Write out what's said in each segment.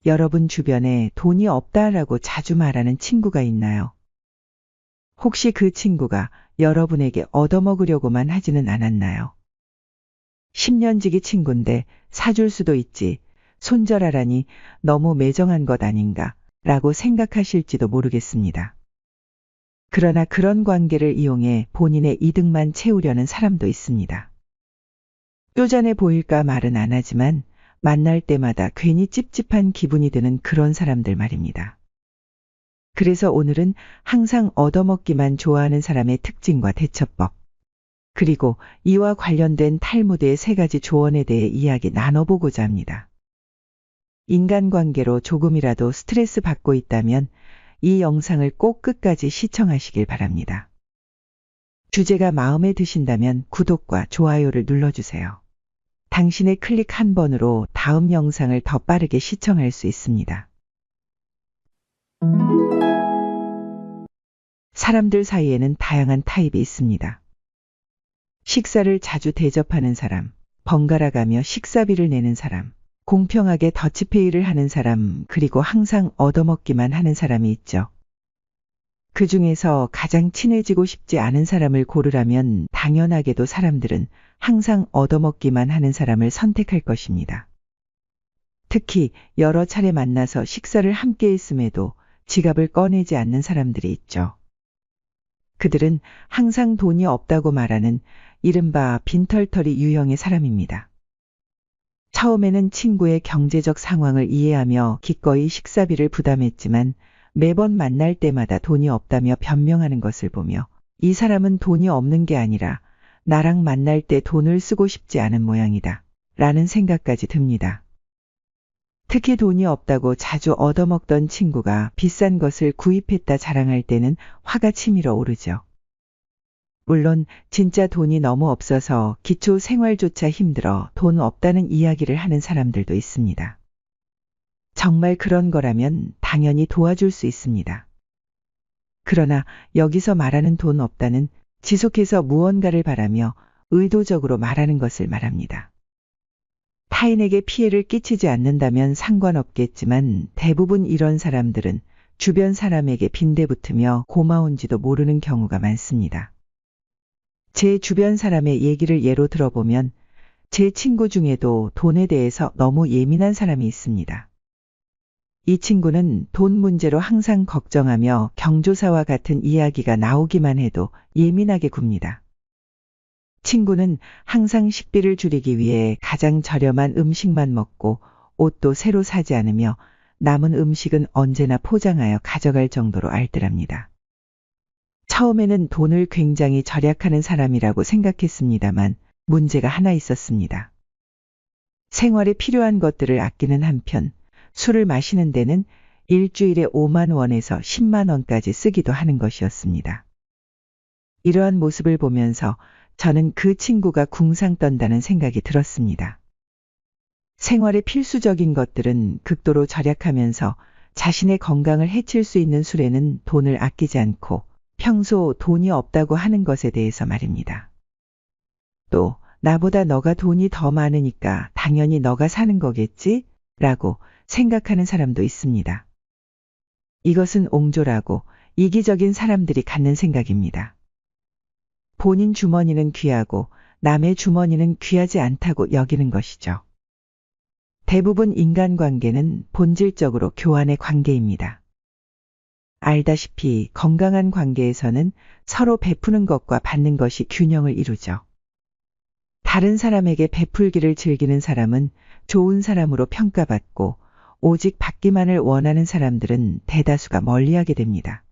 여러분 주변에 돈이 없다라고 자주 말하는 친구가 있나요? 혹시 그 친구가 여러분에게 얻어먹으려고만 하지는 않았나요? 10년지기 친구인데 사줄 수도 있지, 손절하라니 너무 매정한 것 아닌가 라고 생각하실지도 모르겠습니다. 그러나 그런 관계를 이용해 본인의 이득만 채우려는 사람도 있습니다. 뾰잔해 보일까 말은 안 하지만 만날 때마다 괜히 찝찝한 기분이 드는 그런 사람들 말입니다. 그래서 오늘은 항상 얻어먹기만 좋아하는 사람의 특징과 대처법, 그리고 이와 관련된 탈무드의 3가지 조언에 대해 이야기 나눠보고자 합니다. 인간관계로 조금이라도 스트레스 받고 있다면 이 영상을 꼭 끝까지 시청하시길 바랍니다. 주제가 마음에 드신다면 구독과 좋아요를 눌러주세요. 당신의 클릭 한 번으로 다음 영상을 더 빠르게 시청할 수 있습니다. 사람들 사이에는 다양한 타입이 있습니다. 식사를 자주 대접하는 사람, 번갈아 가며 식사비를 내는 사람, 공평하게 더치페이를 하는 사람, 그리고 항상 얻어먹기만 하는 사람이 있죠. 그 중에서 가장 친해지고 싶지 않은 사람을 고르라면 당연하게도 사람들은 항상 얻어먹기만 하는 사람을 선택할 것입니다. 특히 여러 차례 만나서 식사를 함께 했음에도 지갑을 꺼내지 않는 사람들이 있죠. 그들은 항상 돈이 없다고 말하는 이른바 빈털터리 유형의 사람입니다. 처음에는 친구의 경제적 상황을 이해하며 기꺼이 식사비를 부담했지만 매번 만날 때마다 돈이 없다며 변명하는 것을 보며 이 사람은 돈이 없는 게 아니라 나랑 만날 때 돈을 쓰고 싶지 않은 모양이다 라는 생각까지 듭니다. 특히 돈이 없다고 자주 얻어먹던 친구가 비싼 것을 구입했다 자랑할 때는 화가 치밀어 오르죠. 물론 진짜 돈이 너무 없어서 기초 생활조차 힘들어 돈 없다는 이야기를 하는 사람들도 있습니다. 정말 그런 거라면 당연히 도와줄 수 있습니다. 그러나 여기서 말하는 돈 없다는 지속해서 무언가를 바라며 의도적으로 말하는 것을 말합니다. 타인에게 피해를 끼치지 않는다면 상관없겠지만 대부분 이런 사람들은 주변 사람에게 빈대붙으며 고마운지도 모르는 경우가 많습니다. 제 주변 사람의 얘기를 예로 들어보면 제 친구 중에도 돈에 대해서 너무 예민한 사람이 있습니다. 이 친구는 돈 문제로 항상 걱정하며 경조사와 같은 이야기가 나오기만 해도 예민하게 굽니다. 친구는 항상 식비를 줄이기 위해 가장 저렴한 음식만 먹고 옷도 새로 사지 않으며 남은 음식은 언제나 포장하여 가져갈 정도로 알뜰합니다. 처음에는 돈을 굉장히 절약하는 사람이라고 생각했습니다만 문제가 하나 있었습니다. 생활에 필요한 것들을 아끼는 한편 술을 마시는 데는 일주일에 5만 원에서 10만 원까지 쓰기도 하는 것이었습니다. 이러한 모습을 보면서 저는 그 친구가 궁상 떤다는 생각이 들었습니다. 생활에 필수적인 것들은 극도로 절약하면서 자신의 건강을 해칠 수 있는 술에는 돈을 아끼지 않고 평소 돈이 없다고 하는 것에 대해서 말입니다. 또 나보다 너가 돈이 더 많으니까 당연히 너가 사는 거겠지? 라고 생각하는 사람도 있습니다. 이것은 옹졸하고 이기적인 사람들이 갖는 생각입니다. 본인 주머니는 귀하고 남의 주머니는 귀하지 않다고 여기는 것이죠. 대부분 인간관계는 본질적으로 교환의 관계입니다. 알다시피 건강한 관계에서는 서로 베푸는 것과 받는 것이 균형을 이루죠. 다른 사람에게 베풀기를 즐기는 사람은 좋은 사람으로 평가받고 오직 받기만을 원하는 사람들은 대다수가 멀리하게 됩니다.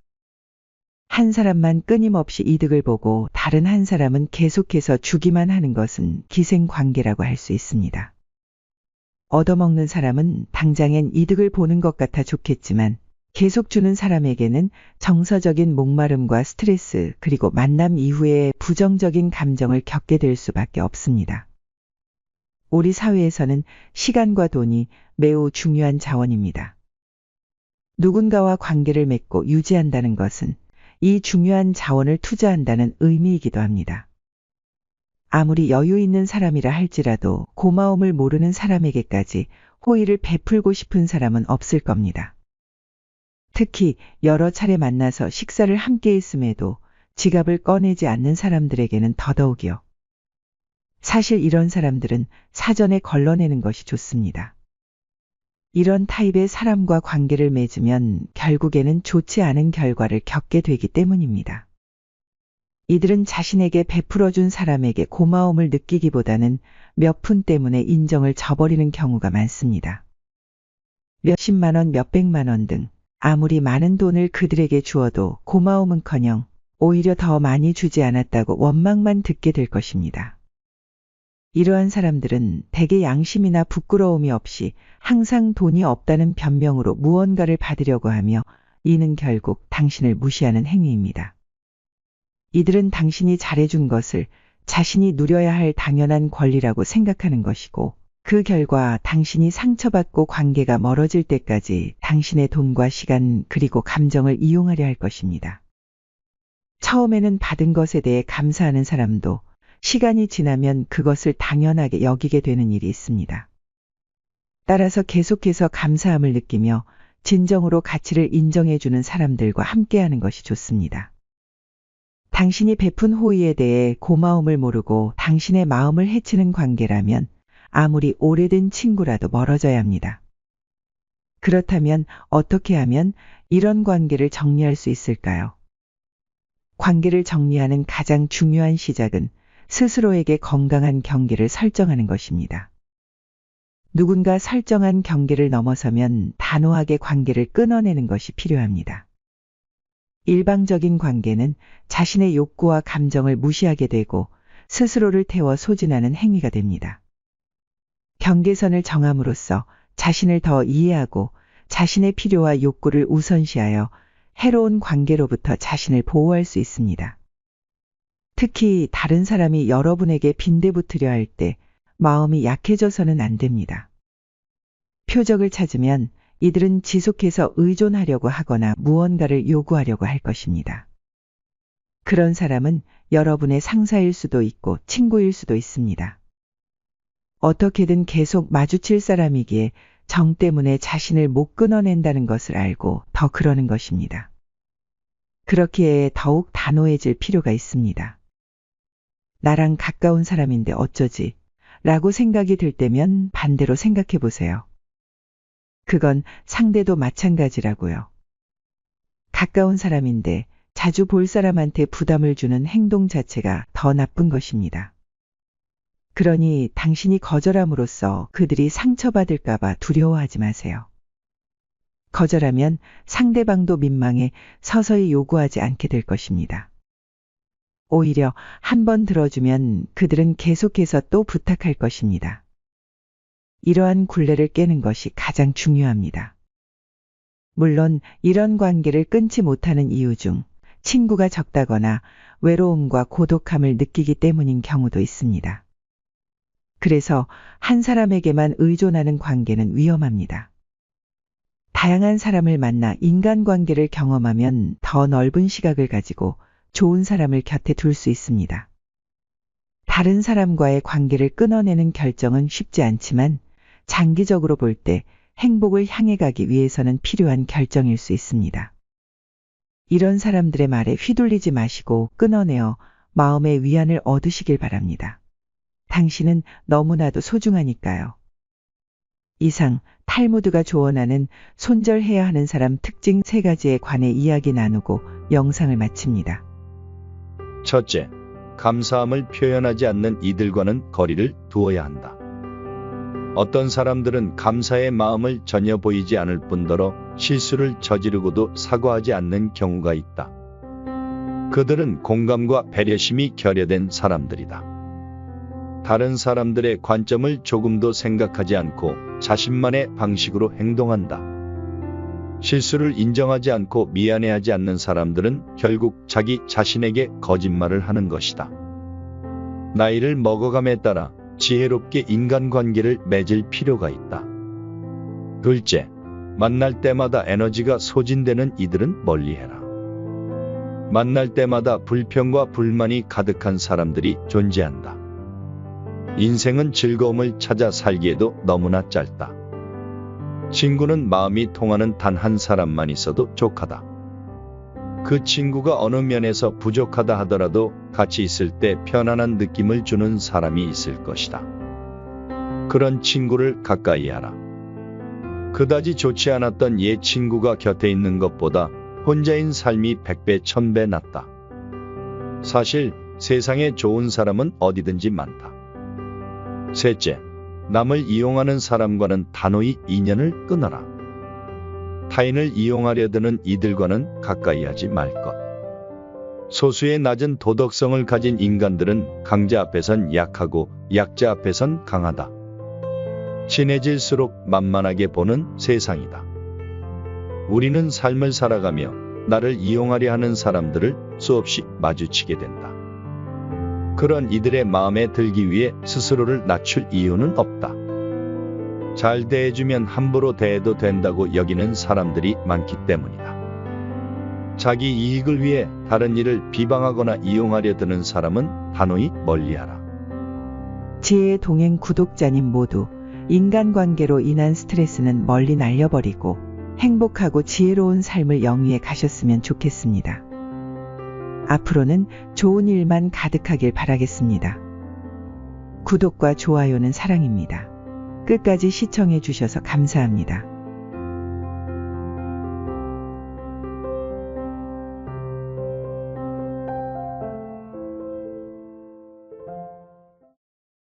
한 사람만 끊임없이 이득을 보고 다른 한 사람은 계속해서 주기만 하는 것은 기생관계라고 할 수 있습니다. 얻어먹는 사람은 당장엔 이득을 보는 것 같아 좋겠지만 계속 주는 사람에게는 정서적인 목마름과 스트레스 그리고 만남 이후에 부정적인 감정을 겪게 될 수밖에 없습니다. 우리 사회에서는 시간과 돈이 매우 중요한 자원입니다. 누군가와 관계를 맺고 유지한다는 것은 이 중요한 자원을 투자한다는 의미이기도 합니다. 아무리 여유 있는 사람이라 할지라도 고마움을 모르는 사람에게까지 호의를 베풀고 싶은 사람은 없을 겁니다. 특히 여러 차례 만나서 식사를 함께 했음에도 지갑을 꺼내지 않는 사람들에게는 더더욱이요. 사실 이런 사람들은 사전에 걸러내는 것이 좋습니다. 이런 타입의 사람과 관계를 맺으면 결국에는 좋지 않은 결과를 겪게 되기 때문입니다. 이들은 자신에게 베풀어준 사람에게 고마움을 느끼기보다는 몇 푼 때문에 인정을 저버리는 경우가 많습니다. 몇십만 원, 몇백만 원 등 아무리 많은 돈을 그들에게 주어도 고마움은커녕 오히려 더 많이 주지 않았다고 원망만 듣게 될 것입니다. 이러한 사람들은 대개 양심이나 부끄러움이 없이 항상 돈이 없다는 변명으로 무언가를 받으려고 하며 이는 결국 당신을 무시하는 행위입니다. 이들은 당신이 잘해준 것을 자신이 누려야 할 당연한 권리라고 생각하는 것이고 그 결과 당신이 상처받고 관계가 멀어질 때까지 당신의 돈과 시간 그리고 감정을 이용하려 할 것입니다. 처음에는 받은 것에 대해 감사하는 사람도 시간이 지나면 그것을 당연하게 여기게 되는 일이 있습니다. 따라서 계속해서 감사함을 느끼며 진정으로 가치를 인정해주는 사람들과 함께하는 것이 좋습니다. 당신이 베푼 호의에 대해 고마움을 모르고 당신의 마음을 해치는 관계라면 아무리 오래된 친구라도 멀어져야 합니다. 그렇다면 어떻게 하면 이런 관계를 정리할 수 있을까요? 관계를 정리하는 가장 중요한 시작은 스스로에게 건강한 경계를 설정하는 것입니다. 누군가 설정한 경계를 넘어서면 단호하게 관계를 끊어내는 것이 필요합니다. 일방적인 관계는 자신의 욕구와 감정을 무시하게 되고 스스로를 태워 소진하는 행위가 됩니다. 경계선을 정함으로써 자신을 더 이해하고 자신의 필요와 욕구를 우선시하여 해로운 관계로부터 자신을 보호할 수 있습니다. 특히 다른 사람이 여러분에게 빈대붙으려 할 때 마음이 약해져서는 안 됩니다. 표적을 찾으면 이들은 지속해서 의존하려고 하거나 무언가를 요구하려고 할 것입니다. 그런 사람은 여러분의 상사일 수도 있고 친구일 수도 있습니다. 어떻게든 계속 마주칠 사람이기에 정 때문에 자신을 못 끊어낸다는 것을 알고 더 그러는 것입니다. 그렇기에 더욱 단호해질 필요가 있습니다. 나랑 가까운 사람인데 어쩌지? 라고 생각이 들 때면 반대로 생각해 보세요. 그건 상대도 마찬가지라고요. 가까운 사람인데 자주 볼 사람한테 부담을 주는 행동 자체가 더 나쁜 것입니다. 그러니 당신이 거절함으로써 그들이 상처받을까봐 두려워하지 마세요. 거절하면 상대방도 민망해 서서히 요구하지 않게 될 것입니다. 오히려 한 번 들어주면 그들은 계속해서 또 부탁할 것입니다. 이러한 굴레를 깨는 것이 가장 중요합니다. 물론 이런 관계를 끊지 못하는 이유 중 친구가 적다거나 외로움과 고독함을 느끼기 때문인 경우도 있습니다. 그래서 한 사람에게만 의존하는 관계는 위험합니다. 다양한 사람을 만나 인간관계를 경험하면 더 넓은 시각을 가지고 좋은 사람을 곁에 둘 수 있습니다. 다른 사람과의 관계를 끊어내는 결정은 쉽지 않지만 장기적으로 볼 때 행복을 향해 가기 위해서는 필요한 결정일 수 있습니다. 이런 사람들의 말에 휘둘리지 마시고 끊어내어 마음의 위안을 얻으시길 바랍니다. 당신은 너무나도 소중하니까요. 이상 탈무드가 조언하는 손절해야 하는 사람 특징 3가지에 관해 이야기 나누고 영상을 마칩니다. 첫째, 감사함을 표현하지 않는 이들과는 거리를 두어야 한다. 어떤 사람들은 감사의 마음을 전혀 보이지 않을 뿐더러 실수를 저지르고도 사과하지 않는 경우가 있다. 그들은 공감과 배려심이 결여된 사람들이다. 다른 사람들의 관점을 조금도 생각하지 않고 자신만의 방식으로 행동한다. 실수를 인정하지 않고 미안해하지 않는 사람들은 결국 자기 자신에게 거짓말을 하는 것이다. 나이를 먹어감에 따라 지혜롭게 인간관계를 맺을 필요가 있다. 둘째, 만날 때마다 에너지가 소진되는 이들은 멀리해라. 만날 때마다 불평과 불만이 가득한 사람들이 존재한다. 인생은 즐거움을 찾아 살기에도 너무나 짧다. 친구는 마음이 통하는 단 한 사람만 있어도 족하다. 그 친구가 어느 면에서 부족하다 하더라도 같이 있을 때 편안한 느낌을 주는 사람이 있을 것이다. 그런 친구를 가까이 하라. 그다지 좋지 않았던 옛 친구가 곁에 있는 것보다 혼자인 삶이 100배, 1000배 낫다. 사실 세상에 좋은 사람은 어디든지 많다. 셋째, 남을 이용하는 사람과는 단호히 인연을 끊어라. 타인을 이용하려 드는 이들과는 가까이 하지 말 것. 소수의 낮은 도덕성을 가진 인간들은 강자 앞에선 약하고 약자 앞에선 강하다. 친해질수록 만만하게 보는 세상이다. 우리는 삶을 살아가며 나를 이용하려 하는 사람들을 수없이 마주치게 된다. 그런 이들의 마음에 들기 위해 스스로를 낮출 이유는 없다. 잘 대해주면 함부로 대해도 된다고 여기는 사람들이 많기 때문이다. 자기 이익을 위해 다른 이를 비방하거나 이용하려 드는 사람은 단호히 멀리하라. 지혜의 동행 구독자님 모두 인간관계로 인한 스트레스는 멀리 날려버리고 행복하고 지혜로운 삶을 영위해 가셨으면 좋겠습니다. 앞으로는 좋은 일만 가득하길 바라겠습니다. 구독과 좋아요는 사랑입니다. 끝까지 시청해 주셔서 감사합니다.